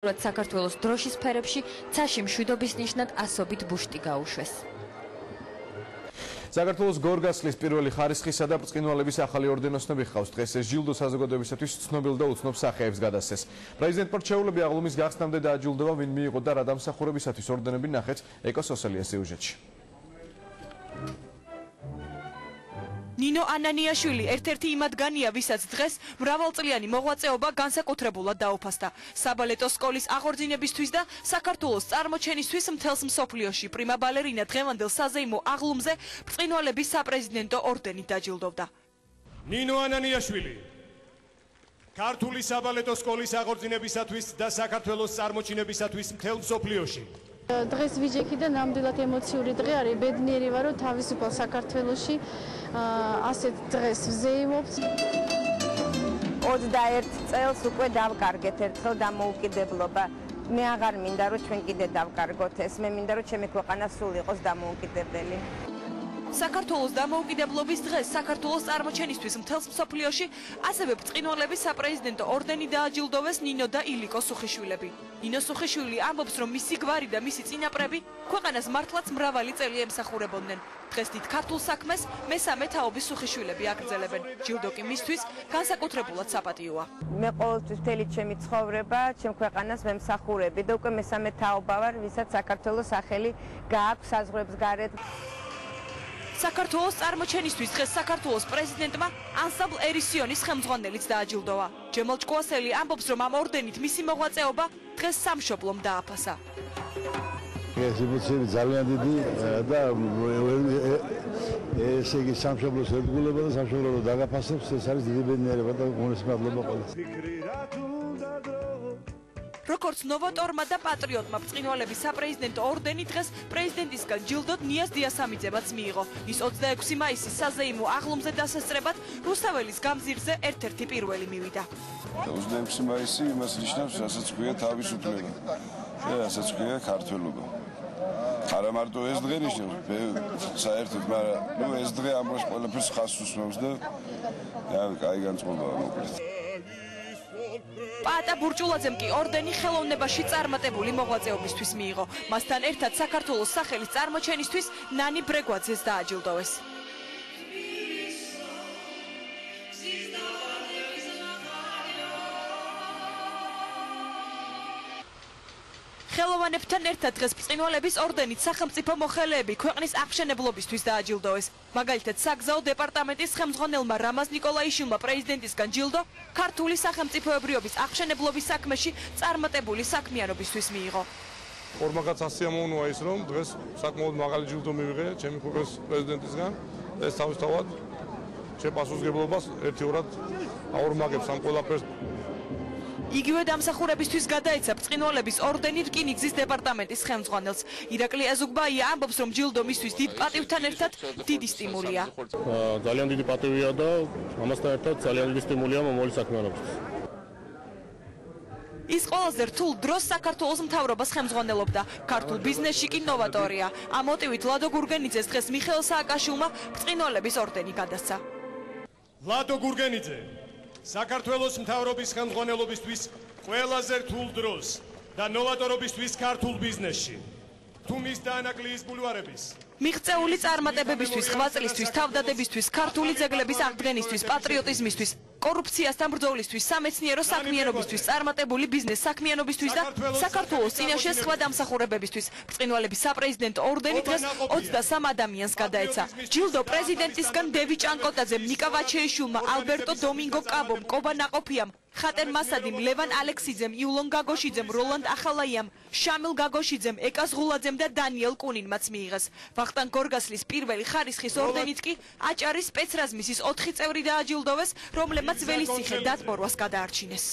საქართველოს დროშის სფერებში ცაში მშვიდობის ნიშნად ასობით ბუშტი გაუშვეს. საქართველოს გორგასლის პირველი ხარისხისა და ბრწყინვალების ახალი ორდენოსნები ხავს. დღეს ეს ჯილდო საზოგადოებისათვის ცნობილ და უცნობ სახეებს გადასცეს. პრეზიდენტ მორჩეულები აღლუმის გახსნამდე დააჯილდოვა, ვინ მიიღო და რა დამსახურებისათვის ორდენები ნახეთ ეკოს ოსელიას სიუჟეტში. ნინო ანანიაშვილი ერთ-ერთი იმ ადგანია, ვისაც დღეს მრავალწლიანი მოღვაწეობა განსაკუთრებულად დაუფასდა. საბალეტო სკოლის აღორძინებისთვის და საქართველოს წარმოჩენისთვის მთელს მსოფლიოში პრიმა ბალერინა დღევანდელ საზეიმო აღლუმზე ბრწყინვალების საპრეზიდენტო ორდენით დაჯილდოვდა. ნინო ანანიაშვილი ქართული საბალეტო სკოლის აღორძინებისათვის და საქართველოს წარმოჩენებისათვის მთელ მსოფლიოში. დღეს ვიჯექი და ნამდვილად ემოციური დღე არის. ბედნიერი ვარ, რომ თავისუფალ საქართველოში ასეთ დღეს ვზეიმობთ. 21 წელს უკვე დავკარგეთ ერთხელ დამოუკიდებლობა. მე აღარ მინდა რომ ჩვენ კიდე დავკარგოთ ეს. მე მინდა რომ ჩემი ქვეყანა სულ იყოს დამოუკიდებელი. საქართველოს დამოუკიდებლობის დღეს საქართველოს წარმოჩენისთვის მთელს მსოფლიოში ასევე ბრწყინვალების საპრეზიდენტო ორდენი დააჯილდოვეს ნინო და ილიკო სუხიშვილები. ნინო სუხიშვილი ამბობს, რომ მისი გვარი და მისი წინაპრები ქვეყანას მართლაც მრავალი წელი ემსახურებოდნენ. დღეს დიდ ქართულ საქმეს მესამე თაობის სუხიშვილები აგრძელებენ. ჯილდო კი მისთვის განსაკუთრებულად საპატიოა. მე ყოველთვის მთელი ჩემი ცხოვრება ჩემ ქვეყანას ვემსახურები და უკვე მესამე თაობა ვარ, ვისაც საქართველოს სახელი გააქვს საზღვრებს გარეთ. საქართველოს წარმოჩენისთვის დღეს საქართველოს პრეზიდენტმა ანსამბლ ერისიონის ხელმძღვანელიც დააჯილდოვა. ჯემალ ჭკუასელი ამბობს, რომ ამ ორდენით მისი მოღვაწეობა დღეს სამშობლომ დააფასა. ეს ემოციები ძალიან დიდი და ესე იგი სამშობლოს ერთგულება და სამშობლო დაგაფასებს, ეს არის დიდი ბედნიერება და გულისხმობა ყველას. როგორც ნოვატორმა და პატრიოტმა ბრწყინვალების საპრეზიდენტო ორდენი დღეს პრეზიდენტისგან ჯილდოდ ნიაზ დიასამიძემაც მიიღო. ის 26 მაისის საზეიმო აღლუმზე დასასწრებად რუსთაველის გამზირზე ერთ-ერთი პირველი მივიდა. 26 მაისი იმას ნიშნავს, რასაც ქვია თავისუფლება და რასაც ქვია ქართველობა. არა მარტო ეს დღე ნიშნავს, საერთოდ, მაგრამ ეს დღე ამას ყველაფერს ხაზს უსმენს და კაი განწყობაა მოკლედ. პაატა ბურჭულაძემ კი ორდენი ხელოვნებაში წარმატებული მოღვაწეობისთვის მიიღო. მასთან ერთად საქართველოს სახელის წარმოჩენისთვის ნანი ბრეგვაძეს დააჯილდოვეს. ხელოვანებთან ერთად დღეს ბრწყინვალების ორდენით სახელმწიფო მოხელეები ქვეყნის აღმშენებლობისთვის დააჯილდოვეს. მაგალითად, საგზაო დეპარტამენტის ხელმძღვანელმა რამაზ ნიკოლაიშვილმა პრეზიდენტისგან ჯილდო ქართული სახელმწიფოებრიობის აღმშენებლობის საქმეში წარმატებული საქმიანობისთვის მიიღო. ორმაგაც ასიამოვნოა ის, რომ დღეს საკმაოდ მაღალი ჯილდო მივიღე ჩემი ქვეყნის პრეზიდენტისგან. ეს თავისთავად ჩემ პასუხისმგებლობას ერთიორად აორმაგებს ამ ყველაფერს. იგივე დამსახურებისთვის გადაეცა ბრწყინვალების ორდენი რკინიგზის დეპარტამენტის ხელმძღვანელს. ირაკლი ეზუგბაია ამბობს, რომ ჯილდო მისთვის დიდ პატივთან ერთად დიდი სტიმულია. ძალიან დიდი პატივია და ამასთან ერთად ძალიან დიდი სტიმულია მომავალი საქმიანობისთვის. ის ყველაზე რთულ დროს საქართველოს მთავრობას ხელმძღვანელობდა. ქართულ ბიზნესში კი ნოვატორია. ამ მოტივით ლადო გურგენიძეს დღეს მიხეილ სააკაშვილმა ბრწყინვალების ორდენი გადასცა. ლადო გურგენიძე საქართველოს მთავრობის ხელმძღვანელობისთვის ყველაზე რთულ დროს და ნოვატორობისთვის ქართულ ბიზნესში. თუ მის დაანაკლიის ბულვარების მიღწეული წარმატებებისთვის, ღვაწლისთვის, თავდადებისთვის, ქართული ძეგლების აღდგენისთვის, პატრიოტიზმისთვის, კორუფციასთან ბრძოლისთვის, სამეცნიერო საქმიანობისთვის, წარმატებული ბიზნეს საქმიანობისთვის და საქართველოს წინაშე სხვა დამსახურებებისთვის ბრწყინვალების საპრეზიდენტო ორდენი დღეს 23 ადამიანს გადაეცა. ჯილდო პრეზიდენტისგან დევი ჭანკოტაძემ, ნიკა ვაჩეიშვილმა, ალბერტო დომინგო კაბომ, კობა ნაყოფიამ, ხატენ მასადიმ, ლევან ალექსიძემ, იულონ გაგოშიძემ, როლანდ ახალაიამ, შამილ გაგოშიძემ, ეკას ღულაძემ და დანიელ კუნინმაც მიიღეს. ვახტანგ გორგასლის პირველი ხარისხის ორდენით კი აჭარის სპეცრაზმის 4 წევრი დააჯილდოვეს, რომლებმაც ველისციხე დატბორვას გადაარჩინეს.